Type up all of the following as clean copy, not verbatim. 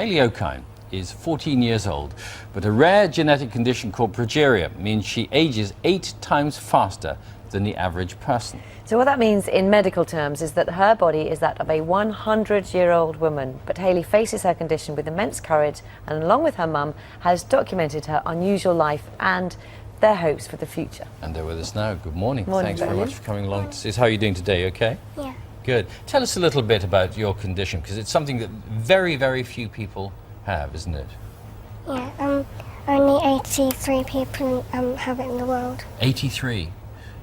Hayley Okines is 14 years old, but a rare genetic condition called Progeria means she ages 8 times faster than the average person. So what that means in medical terms is that her body is that of a 100-year-old woman. But Hayley faces her condition with immense courage and, along with her mum, has documented her unusual life and their hopes for the future. And they're with us now. Good morning. Morning. Thanks very much for coming along to see us. How are you doing today? Okay? Yeah. Good. Tell us a little bit about your condition, because it's something that very, very few people have, isn't it? Yeah, only 83 people have it in the world. 83.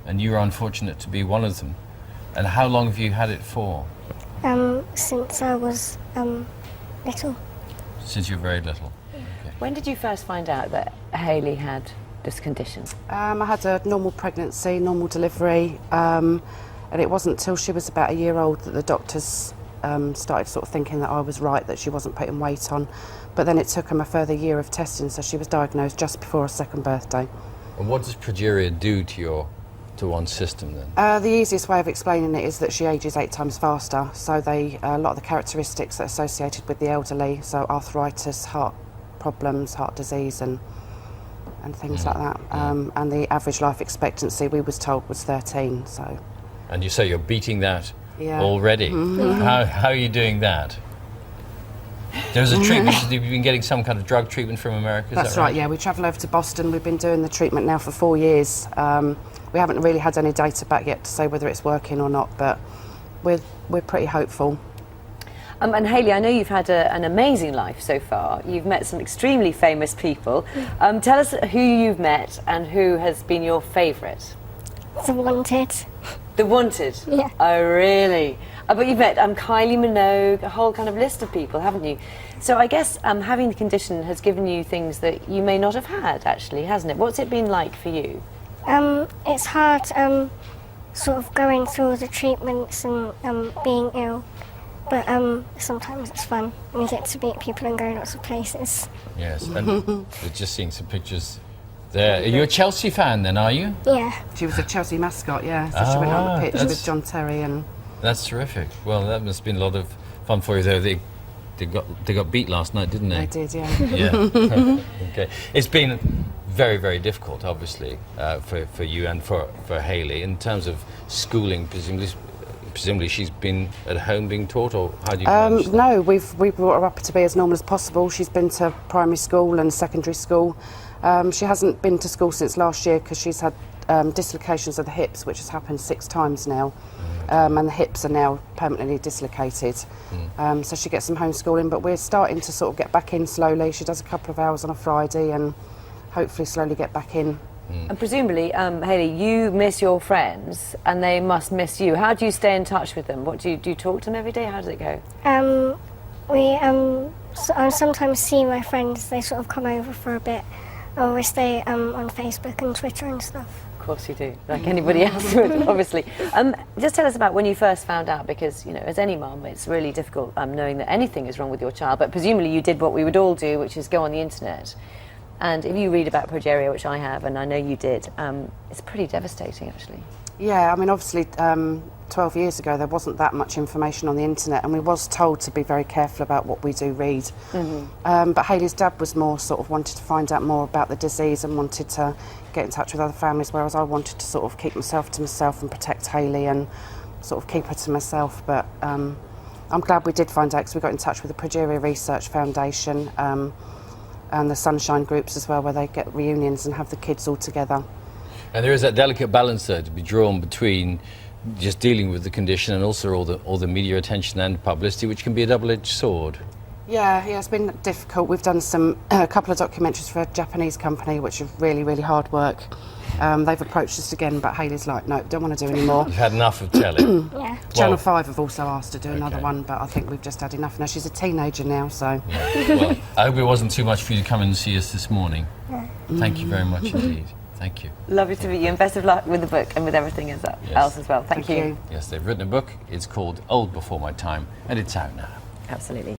And you were unfortunate to be one of them. And how long have you had it for? Since I was little. Since you were very little. Yeah. Okay. When did you first find out that Hayley had this condition? I had a normal pregnancy, normal delivery, and it wasn't till she was about a year old that the doctors started sort of thinking that I was right, that she wasn't putting weight on. But then it took them a further year of testing, so she was diagnosed just before her second birthday. And what does Progeria do to one's system then? The easiest way of explaining it is that she ages 8 times faster, so a lot of the characteristics that are associated with the elderly, so arthritis, heart problems, heart disease and things like that. And the average life expectancy, we was told, was 13. So. And you say you're beating that Yeah. already. Mm-hmm. How are you doing that? There's a treatment, you've been getting some kind of drug treatment from America, is That's that right, yeah. We travel over to Boston. We've been doing the treatment now for 4 years. We haven't really had any data back yet to say whether it's working or not, but we're pretty hopeful. And Hayley, I know you've had an amazing life so far. You've met some extremely famous people. Tell us who you've met and who has been your favourite. The Wanted. The Wanted? Yeah. Oh, really? But you've met Kylie Minogue, a whole kind of list of people, haven't you? So I guess having the condition has given you things that you may not have had, actually, hasn't it? What's it been like for you? It's hard sort of going through the treatments and being ill, but sometimes it's fun. You get to meet people and go lots of places. Yes, and we're just seeing some pictures there. Are you a Chelsea fan then, are you? Yeah. She was a Chelsea mascot, yeah, so she went on the pitch with John Terry and... That's terrific. Well, that must have been a lot of fun for you, though. They got beat last night, didn't they? They did, yeah. Yeah. Okay. It's been very, very difficult, obviously, for you and for Hayley in terms of schooling. Presumably, she's been at home being taught, or how do you manage that? No, we've brought her up to be as normal as possible. She's been to primary school and secondary school. She hasn't been to school since last year because she's had dislocations of the hips, which has happened 6 times now. And the hips are now permanently dislocated. So she gets some homeschooling, but we're starting to sort of get back in slowly. She does a couple of hours on a Friday and hopefully slowly get back in. And presumably, Hayley, you miss your friends and they must miss you. How do you stay in touch with them? What do you talk to them every day? How does it go? I sometimes see my friends. They sort of come over for a bit, or we stay on Facebook and Twitter and stuff. Of course you do, like anybody else would, obviously. Just tell us about when you first found out, because, you know, as any mum, it's really difficult knowing that anything is wrong with your child, but presumably you did what we would all do, which is go on the internet. And if you read about Progeria, which I have, and I know you did, it's pretty devastating, actually. Yeah, I mean, obviously, 12 years ago, there wasn't that much information on the internet, and we was told to be very careful about what we do read. But Hayley's dad was more sort of wanted to find out more about the disease and wanted to get in touch with other families, whereas I wanted to sort of keep myself to myself and protect Hayley and sort of keep her to myself. But I'm glad we did find out, because we got in touch with the Progeria Research Foundation and the Sunshine groups as well, where they get reunions and have the kids all together. And there is that delicate balance there to be drawn between just dealing with the condition and also all the media attention and publicity, which can be a double-edged sword. Yeah, it's been difficult. We've done a couple of documentaries for a Japanese company, which are really, really hard work. They've approached us again, but Hayley's like, no, don't want to do any more. You've had enough of telly. Yeah. Channel 5 have also asked to do another one, but I think we've just had enough now. She's a teenager now, so... Yeah. Well, I hope it wasn't too much for you to come and see us this morning. Thank you very much indeed. Thank you. Lovely to meet you, and best of luck with the book and with everything else as well. Thank you. you. Yes, they've written a book. It's called Old Before My Time, and it's out now. Absolutely.